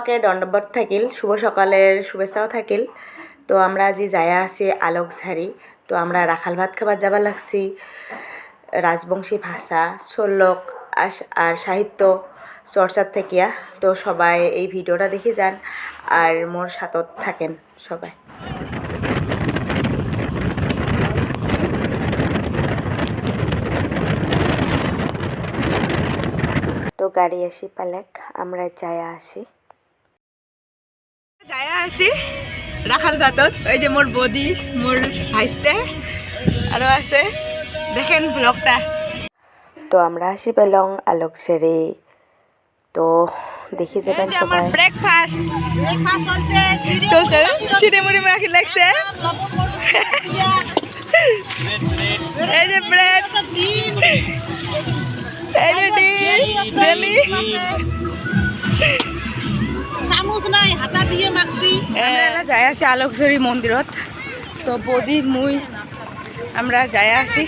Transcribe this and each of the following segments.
সবাকে দণ্ডবোধ থাকিল, শুভ সকালের শুভেচ্ছাও থাকিল। তো আমরা আজি যায়া আছি আলোকঝারি। তো আমরা রাখাল ভাত খাবার যাবার লাগছি রাজবংশী ভাষা শোলক আর সাহিত্য চর্চার থেকিয়া। তো সবাই এই ভিডিওটা দেখে যান আর মোর সাথত থাকেন সবাই। তো গাড়ি আসি পালেক, আমরা যায়া আসি রাখাল ভাতত। ওই যে মোর বদি, মোর ভাইস্তে আরও আছে, দেখেন ব্লগটা। তো আমরা আসি পেলাম আলোকঝারি। তো দেখি যাবেন সবাই। ব্রেকফাস্ট চলছে, সিঁড়ি মুড়ি রাখি লাগছে। এই যে ব্রেড, এই যে ডেলি যাই আছি আলোকঝারি মন্দিরত। তো বদি মুই আমরা যাই আছি।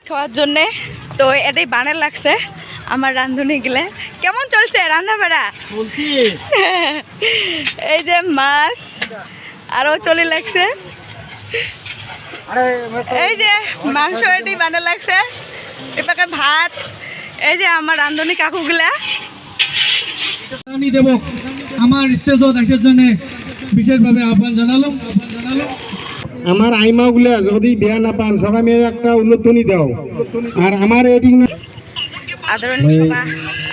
খাওয়ার জন্যে তো এটাই বানার লাগছে আমার রাঁধুনি গেলে। কেমন চলছে রান্না বাড়া? এই যে মাছ আরও চলে লাগছে, এই যে মাংস এটি বানা লাগছে, এপাকে ভাত। এই যে আমার রাঁধুনি কাকুগুলা দেব আমার স্টেজত আসার জন্য বিশেষভাবে আহ্বান জানালো। আমার আইমাগুলা যদি বেয়া না পান সবাই মেয়ে একটা উল্লেখনি দাও। আর আমার এটি আদরণী সভা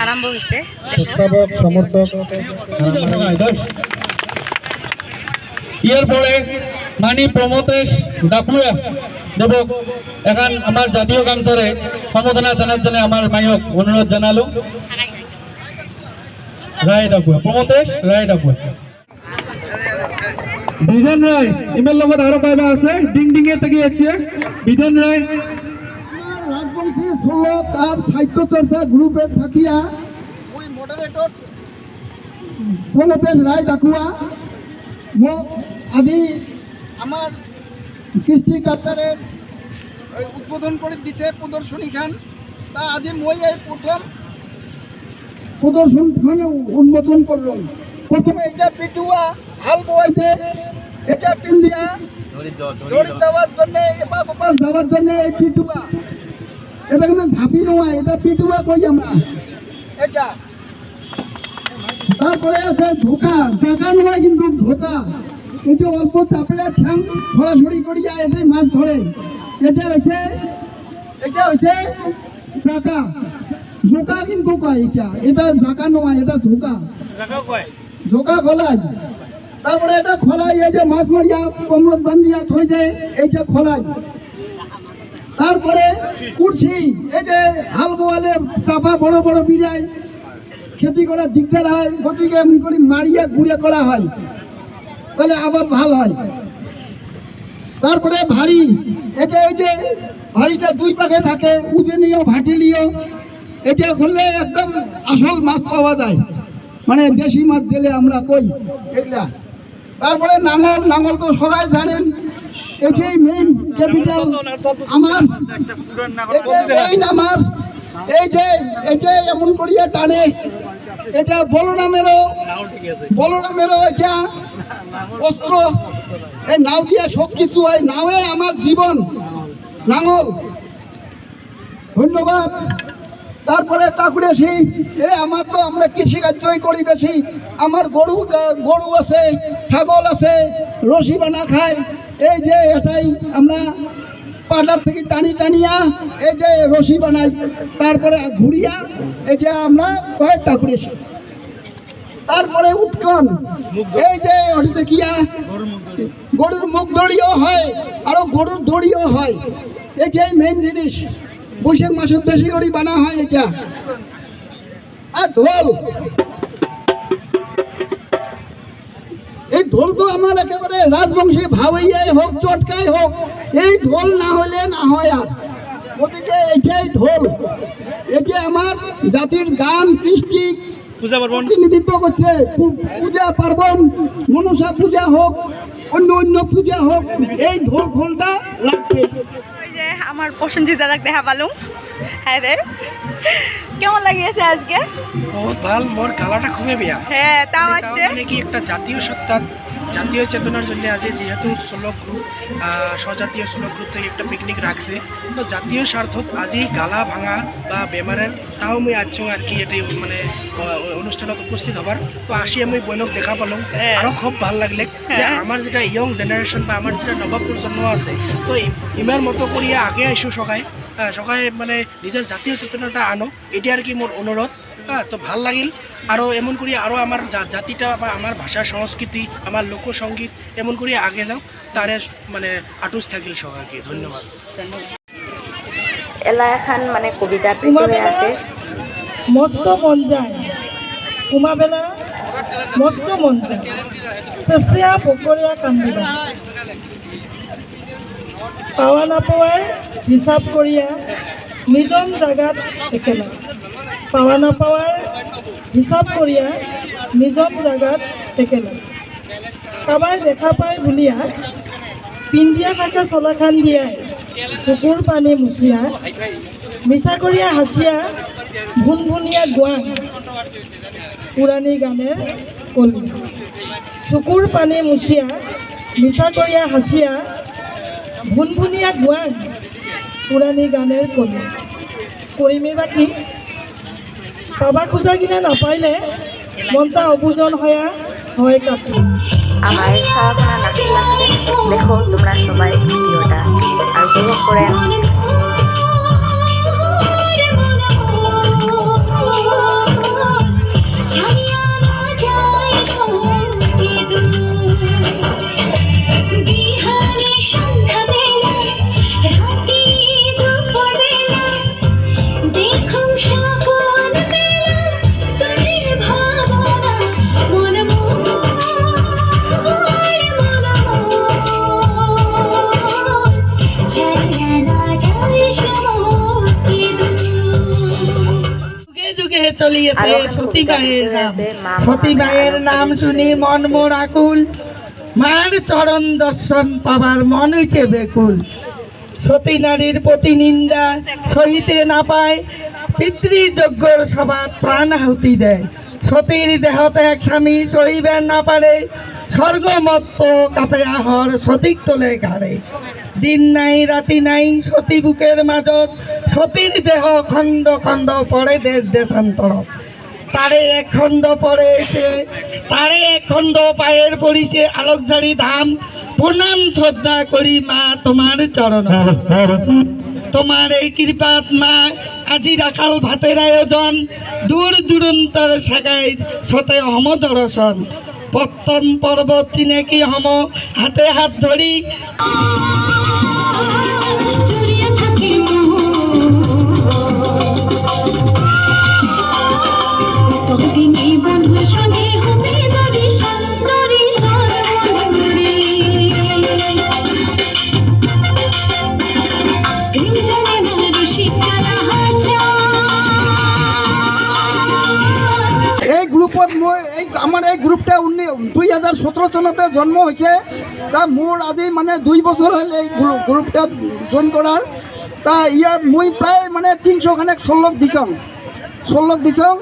আরম্ভ হয়েছে। প্রস্তাবক সমর্থক এরপরে মানি প্রমোতেশ ডাকুয়া দেবক এখন আমার জাতীয় গামছারে সম্বোধনা জানার জন্য আমার মায়ক অনুরোধ জানালো। রায় ডাকুয়া, প্রমোতেশ রায় ডাকুয়া। বিধান রায় ইমেল লগত আরো পাইবা আছে, ডিং ডিং এ থেকে যাচ্ছে বিধান রায়। রাজবংশী শোলক আর সাহিত্য চর্চা গ্রুপে থাকিয়া ওই মডারেটর প্রমোতেশ রায় ডাকুয়া মোক আজি আমার কৃষ্টি কালচারের উদ্বোধন করে দিছে প্রদর্শনী খান। তা আজি মই এই প্রথম প্রদর্শন উন্মোচন করলাম। প্রথমে এটা পিটুয়া হাল বইতে, এটা পিন্দিয়া দড়ি যাওয়ার জন্য এপাশ ওপাশ যাওয়ার জন্য এই পিটুয়া। এটা কিন্তু ঝাঁপি নয়, এটা পিটুয়া কই আমরা এটা। তারপরে আছে ঝোঁকা, জাগা নয় কিন্তু ঝোঁকা। এটা অল্প চাপে ঠ্যাং ছড়াছড়ি করিয়া এটাই মাছ ধরে। এটা হচ্ছে জাগা, ঝোঁকা কিন্তু কয় এটা। এটা জাগা নয়, এটা ঝোঁকা, ঝোঁকা খোলাই। তারপরে এটা খোলাই, এই যে মাছ মারিয়া কমরত বান্ধিয়া থই যায়, এইটা খোলাই। তারপরে কুর্সি, এই যে হাল বোয়ালে চাপা বড় বড় বিড়াই খেতি করার দিকদার হয়, গতিকে এমন করে মারিয়া গুঁড়ে করা হয়, তাহলে আবার ভাল হয়। তারপরে ভারী, এটা এই যে ভারীটা দুই পাখে থাকে, উজে নিও ভাটি নিও। এটা খুললে একদম আসল মাছ পাওয়া যায়, মানে দেশি মাছ জেলে আমরা কই এগুলা। তারপরে নাঙল, নাঙল তো সবাই জানেন, এটাই মেইন ক্যাপিটাল আমার। আমার এই যে এটা এমন করিয়া টানে, এটা বলরামেরও এটা অস্ত্র। এই নাও দিয়ে সব কিছু হয়, নাওয়ে আমার জীবন, নাঙল। ধন্যবাদ। তারপরে টাকুরেছি, আমার তো আমরা কৃষিকার্যই করি বেশি। আমার গরু আছে, ছাগল আছে, রশি বানা খায়। এই যে এটাই আমরা পাটার থেকে টানিয়া এই যে রশি বানাই, তারপরে ঘুরিয়া এটা আমরা কয়েক টাকুরেছি। তারপরে উৎকন, এই যে ওটাতে কিয়া গরুর মুখ দড়িও হয়, আরো গরুর দড়িও হয়। এটাই মেইন জিনিস, বৈশাখ মাসের বেশি করে বানা হয় এটা। আর ঢোল, এই ঢোল তো আমার একেবারে রাজবংশী ভাওয়াই হোক, চটকাই হোক, এই ঢোল না হলে না হয়। আর গতিকে এটাই ঢোল, এটা আমার জাতির গান, কৃষ্টি পূজা পার্বণ প্রতিনিধিত্ব করছে। পূজা পার্বণ, মনসা পূজা হোক, অন্য অন্য পূজা হোক, এই ঢোল খোলটা লাগবে। ওই যে আমার প্রসেনজিৎ দাদাক দেখা পালুম। হ্যাঁ রে, কেমন লাগিয়েছে আজকে? বহুত ভাল, মোর গালাটা খুবই বেয়া। হ্যাঁ, তাও আছে মানে কি একটা জাতীয় সত্তা, জাতীয় চেতনার জন্য আজ যেহেতু শ্লোক গ্রুপ, স্বজাতীয় শ্লোক গ্রুপ থেকে একটা পিকনিক রাখছে, তো জাতীয় স্বার্থত আজি গালা ভাঙা বা বেমারের তাও মুই আছো আর কি এটি মানে অনুষ্ঠানত উপস্থিত হবার। তো আসি আমি বইনক দেখা পালাম, আরও খুব ভাল লাগলে যে আমার যেটা ইয়ং জেনারেশন বা আমার যেটা নব প্রজন্ম আছে, তো ইমার মতো করিয়া আগে আইসো সকাই সকাই মানে নিজের জাতীয় চেতনাটা আনো, এটি আর কি মোর অনুরোধ। তো ভাল লাগিল। আরও এমন করি আরও আমার জাতিটা বা আমার ভাষা সংস্কৃতি, আমার লোকসঙ্গীত এমন করি আগে যাও, তারে মানে আটুস থাকিল সবাইকে। ধন্যবাদ। এলা এখন মানে কবিতা আবৃত্তি হয়ে আছে। মস্ত মন যায় উমাবেলা, মস্ত মন যায় চেঁচিয়া বকৰীয়া কান্দিবা, পাৱা নাপাৱাই হিচাপ কৰিয়া নিজন জাগাত একেলা, পাৱা নাপাৱাই হিচাপ কৰিয়া নিজন জাগাত একেলা, কাবাই দেখা পাই বুলিয়া পিন্ধিয়া থাকে চলাখান দিয়াই চকুৰ পানী মুচিয়া, মিছা কৰিয়া হাঁচিয়া ভুন ভুনিয়া গোৱান পুৰাণী গানের কলি, চকুৰ পানী মুচিয়া মিছা কৰিয়া হাঁচিয়া ভুন ভুনিয়া গোৱান পুৰাণী গানের কলি, কৰিমে বাকি পাবা খোজা কিনা নাপাইলে মনটা অবুজন হয়া হয় কাটি। আমার সারাখানা নাচি লাগছে, দেখো তোমরা সবাই ভিডিওটা আর উপভোগ করেন। চলিয়েছে সতীবাইয়ের নাম, সতীবাইয়ের নাম শুনি মন মোর আকুল, মার চরণ দর্শন পাবার মন হইছে বেকুল, সতী নারীর প্রতি নিন্দা সহিতে না পায়, পিতৃযজ্ঞর সবার প্রাণ আহুতি দেয়, সতীর দেহতে এক স্বামী সহিবেন না পারে, স্বর্গমত্ত কাপে আহর সতীক তোলে ঘাড়ে, দিন নাই রাতি নাই সতী বুকের মাজত, সতীর দেহ খণ্ড খণ্ড পড়ে দেশ দেশান্তর, তারে এক খণ্ড পড়ে এসে তারে এক খণ্ড পায়ের পড়িছে আলোকঝাড়ি ধাম, প্রণাম শ্রদ্ধা করি মা তোমার চরণ, তোমার এই কৃপাত মা আজি রাখাল ভাতের আয়োজন, দূর দূরান্তর শাখায় সতে হম দর্শন, প্রথম পর্বত চিনে কি হম হাতে হাত ধরি, এই গ্রুপত মই আমার এই গ্রুপটা 2017 চনতে জন্ম হয়েছে। তা মোর আজি মানে 2 বছর হল এই গ্রুপটা জয়েন করার। তা ইয়াত মই প্রায় মানে 300 খানেক ষোলক দিছং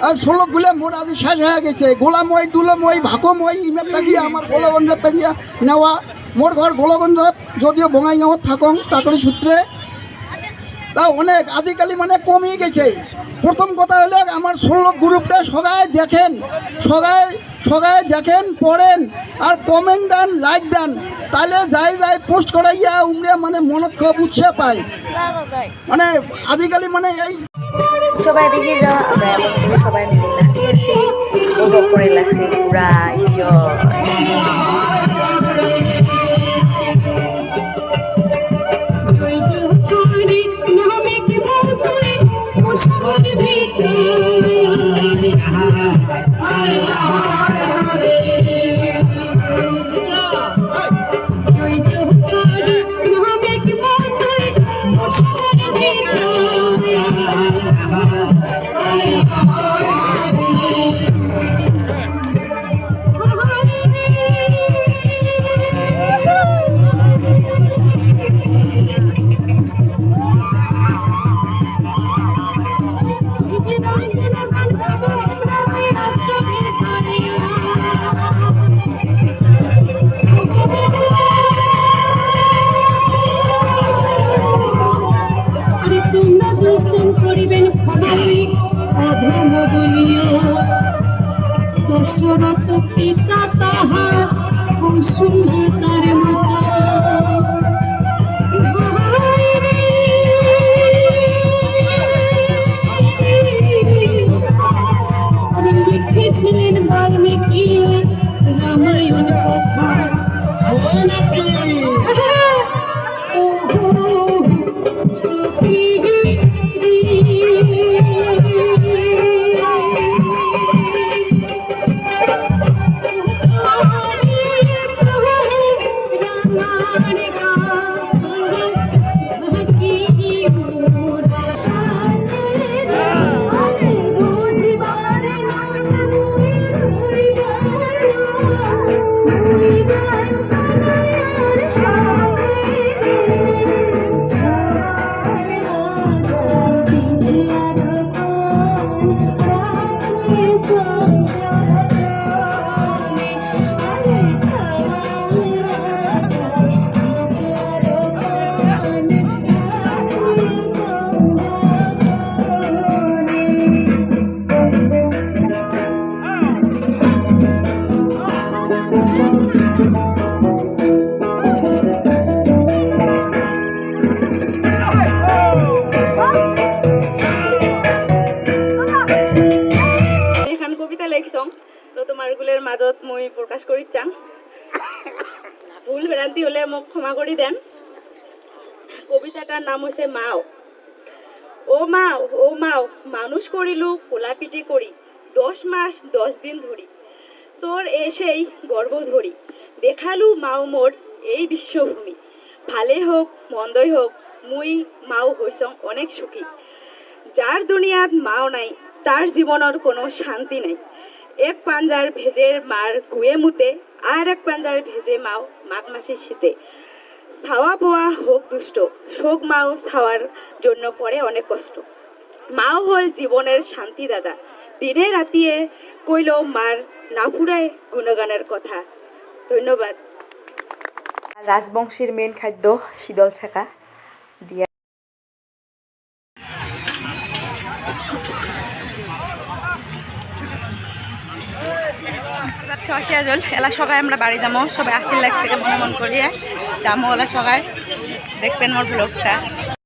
আর ষোলকগুলো মোর আজি শেষ হয়ে গেছে। গোলাময় দুলময় ভাকময় ইমের তাকিয়া আমার গোলগঞ্জত তাকিয়া নেওয়া। মোর ঘর গোলগঞ্জত, যদিও বঙাইগাঁৱত থাকং চাকরি সূত্রে। তা অনেক আজিকালি মানে কমিয়ে গেছে। প্রথম কথা হলে আমার ষোলক গ্রুপটা সবাই দেখেন, সবাই দেখেন, পড়েন আর কমেন্ট দেন, লাইক দেন, তাহলে যাই পোস্ট করাইয়া উমরে মানে মনত খুব উৎসাহ পায়। মানে আজিকালি মানে এই সবাই দেখি যাও, আমরা এমন করে সবাই মিলে নাচিয়েছি, উপভোগ করে লাগছে পুরা প্রকাশ করি চান। ভুল ভ্রান্তি হলে মোক ক্ষমা করে দেন। কবিতাটার নাম হচ্ছে মাও। ও মাও, ও মাও, মানুষ করিলু কোলাপিটি করি, 10 মাস 10 দিন ধরি, তোর এসেই গর্ভ ধরি, দেখালু মাও মোর এই বিশ্বভূমি। ভালে হোক মন্দই হোক, মুই মাও হইছং অনেক সুখী। যার দুনিয়াত মাও নাই তার জীবনের কোনো শান্তি নাই। এক পাঞ্জার ভেজের মার গুয়ে মুতে, আর এক পাঞ্জার ভেজে মাও মাঘ মাসের শীতে। ছাওয়া পোয়া হোক দুষ্ট, শোক মাও ছাওয়ার জন্য করে অনেক কষ্ট। মাও হল জীবনের শান্তি দাদা, দিনে রাতিয়ে কইল মার না ফুরায় গুণগানের কথা। ধন্যবাদ। রাজবংশীর মেন খাদ্য শীতল ছাকা দিয়ে খাওয়া শেষ হল। এলা সবাই আমরা বাড়ি যাবো, সবাই আসির লাগছে মনে মন করিয়া যাবো। এলা সবাই দেখবেন মোর ব্লগটা।